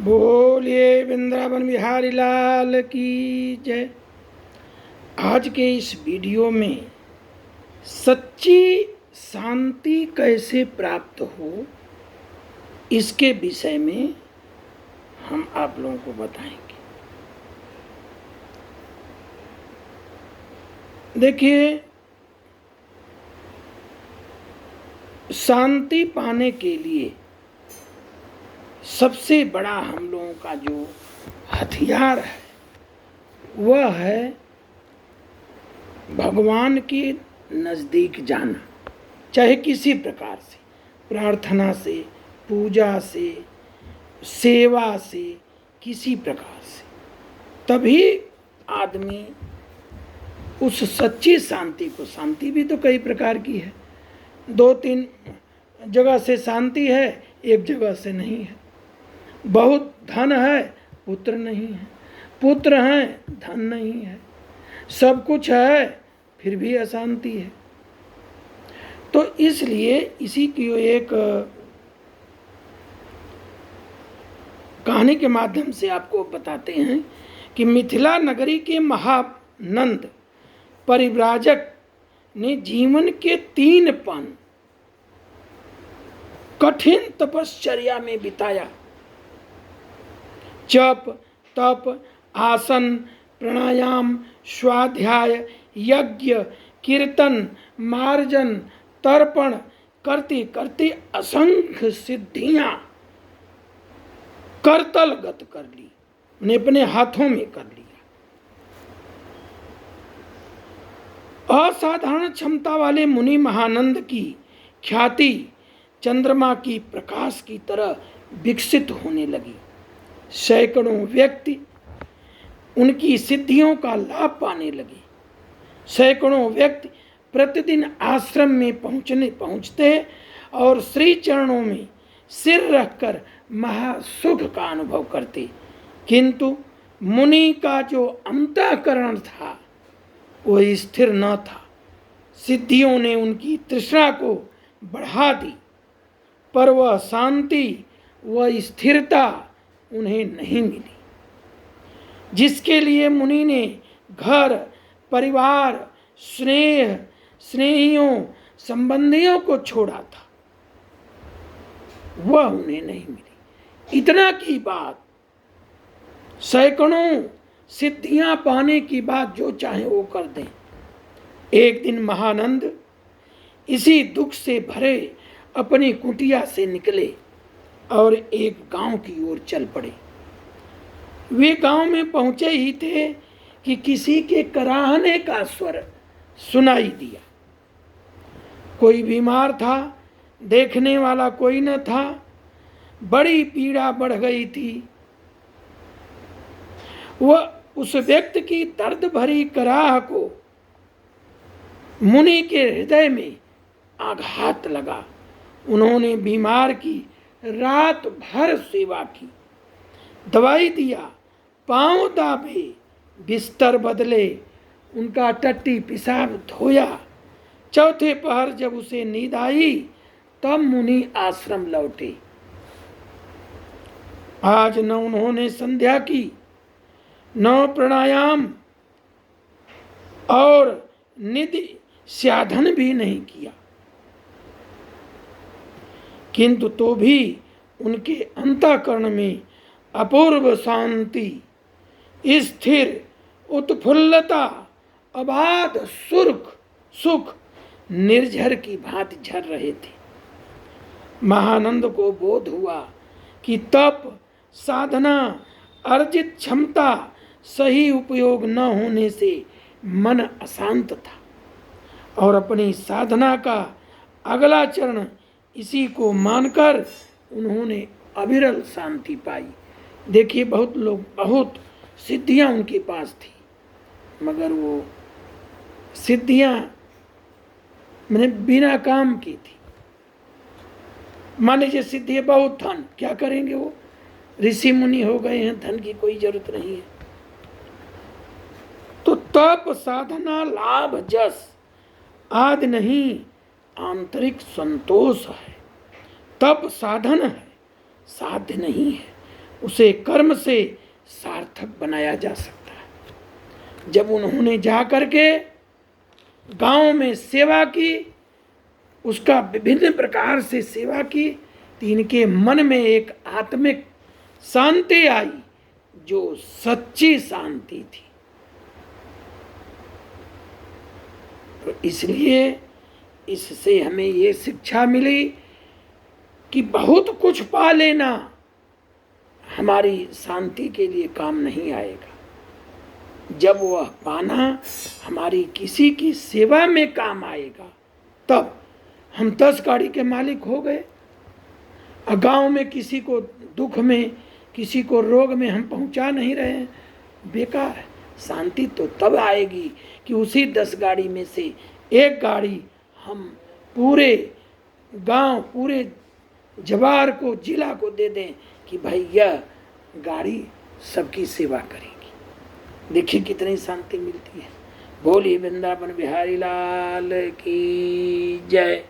बोलिए वृंदावन बिहारी लाल की जय। आज के इस वीडियो में सच्ची शांति कैसे प्राप्त हो, इसके विषय में हम आप लोगों को बताएंगे। देखिए, शांति पाने के लिए सबसे बड़ा हम लोगों का जो हथियार है वह है भगवान के नज़दीक जाना, चाहे किसी प्रकार से, प्रार्थना से, पूजा से, सेवा से, किसी प्रकार से, तभी आदमी उस सच्ची शांति को, शांति भी तो कई प्रकार की है, 2-3 जगह से शांति है, एक जगह से नहीं है। बहुत धन है, पुत्र नहीं है, पुत्र हैं, धन नहीं है, सब कुछ है, फिर भी अशांति है। तो इसलिए इसी की एक कहानी के माध्यम से आपको बताते हैं कि मिथिला नगरी के महानंद परिव्राजक ने जीवन के 3 पन कठिन तपश्चर्या में बिताया। जप, तप, आसन, प्राणायाम, स्वाध्याय, यज्ञ, कीर्तन, मार्जन, तर्पण करते करते असंख्य सिद्धियां करतलगत कर ली, उन्हें अपने हाथों में कर लिया। असाधारण क्षमता वाले मुनि महानंद की ख्याति चंद्रमा की प्रकाश की तरह विकसित होने लगी। सैकड़ों व्यक्ति उनकी सिद्धियों का लाभ पाने लगे। सैकड़ों व्यक्ति प्रतिदिन आश्रम में पहुंचते और श्री चरणों में सिर रखकर महासुख का अनुभव करते। किंतु मुनि का जो अंतःकरण था वह स्थिर न था। सिद्धियों ने उनकी तृष्णा को बढ़ा दी, पर वह शांति, वह स्थिरता उन्हें नहीं मिली जिसके लिए मुनि ने घर, परिवार, स्नेह, स्नेहियों, संबंधियों को छोड़ा था, वह उन्हें नहीं मिली। इतना की बात, सैकड़ों सिद्धियां पाने की बात जो चाहे वो कर दें। एक दिन महानंद इसी दुख से भरे अपनी कुटिया से निकले और एक गांव की ओर चल पड़े। वे गांव में पहुंचे ही थे कि किसी के कराहने का स्वर सुनाई दिया। कोई बीमार था, देखने वाला कोई न था, बड़ी पीड़ा बढ़ गई थी। वह उस व्यक्ति की दर्द भरी कराह को मुनि के हृदय में आघात लगा। उन्होंने बीमार की रात भर सेवा की, दवाई दिया, पांव दाबे, बिस्तर बदले, उनका टट्टी पेशाब धोया। चौथे पहर जब उसे नींद आई तब मुनि आश्रम लौटे। आज न उन्होंने संध्या की, न प्राणायाम और निधि साधन भी नहीं किया, किंतु तो भी उनके अंतःकरण में अपूर्व शांति, स्थिर उत्फुल्लता, अबाध सुख निर्झर की भांति झर रहे थे। महानंद को बोध हुआ कि तप, साधना, अर्जित क्षमता सही उपयोग न होने से मन अशांत था और अपनी साधना का अगला चरण इसी को मानकर उन्होंने अविरल शांति पाई। देखिए, बहुत लोग, बहुत सिद्धियां उनके पास थी, मगर वो सिद्धियां मैंने बिना काम की थी। मान लीजिए सिद्धि बहुत धन, क्या करेंगे? वो ऋषि मुनि हो गए हैं, धन की कोई जरूरत नहीं है। तो तप, साधना, लाभ, जस आदि नहीं, आंतरिक संतोष है। तप साधन है, साध्य नहीं है। उसे कर्म से सार्थक बनाया जा सकता है। जब उन्होंने जा करके गांव में सेवा की, उसका विभिन्न प्रकार से सेवा की, तो इनके मन में एक आत्मिक शांति आई जो सच्ची शांति थी। तो इसलिए इससे हमें ये शिक्षा मिली कि बहुत कुछ पा लेना हमारी शांति के लिए काम नहीं आएगा। जब वह पाना हमारी किसी की सेवा में काम आएगा, तब हम 10 गाड़ी के मालिक हो गए। गांव में किसी को दुख में, किसी को रोग में हम पहुंचा नहीं रहे हैं, बेकार है। शांति तो तब आएगी कि उसी 10 गाड़ी में से एक गाड़ी हम पूरे गांव, पूरे जवार को, जिला को दे दें कि भाई यह गाड़ी सबकी सेवा करेगी। देखिए कितनी शांति मिलती है। बोलिए वृंदावन बिहारी लाल की जय।